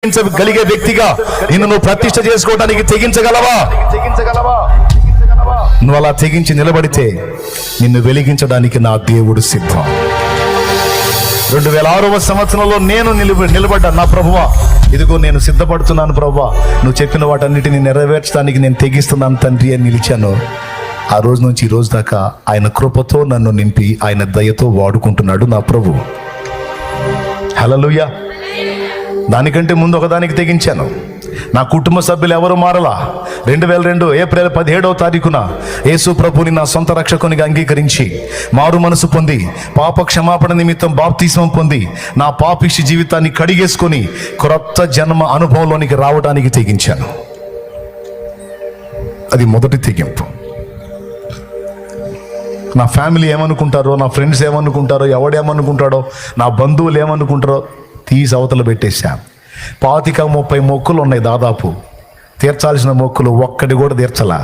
కలిగే వ్యక్తిగా నిన్ను నువ్వు ప్రతిష్ఠ చేసుకోవడానికి తెగించగలవా? నువ్వు అలా తెగించి నిలబడితే నిన్ను వెలిగించడానికి నా దేవుడు సిద్ధం. 2006వ సంవత్సరంలో నేను నిలబడ్డా. నా ప్రభువా, ఇదిగో నేను సిద్ధపడుతున్నాను ప్రభువా, నువ్వు చెప్పిన వాటన్నిటిని నెరవేర్చడానికి నేను తెగిస్తున్నాను తండ్రి అని నిలిచాను. ఆ రోజు నుంచి ఈ రోజు దాకా ఆయన కృపతో నన్ను నింపి ఆయన దయతో వాడుకుంటున్నాడు నా ప్రభు. హల్లెలూయా. దానికంటే ముందు ఒకదానికి తెగించాను. నా కుటుంబ సభ్యులు ఎవరు మారలా. 2002 ఏప్రిల్ 17వ తారీఖున యేసు ప్రభుని నా సొంత రక్షకునిగా అంగీకరించి మారు మనసు పొంది పాప క్షమాపణ నిమిత్తం బాప్తిస్మం పొంది నా పాపిష్టి జీవితాన్ని కడిగేసుకొని క్రొత్త జన్మ అనుభవంలోనికి రావడానికి తెగించాను. అది మొదటి తెగింపు. నా ఫ్యామిలీ ఏమనుకుంటారో, నా ఫ్రెండ్స్ ఏమనుకుంటారో, ఎవడేమనుకుంటాడో, నా బంధువులు ఏమనుకుంటారో తీసి అవతల పెట్టేశాం. 25-30 మొక్కులు ఉన్నాయి దాదాపు. తీర్చాల్సిన మొక్కులు ఒక్కటి కూడా తీర్చలా.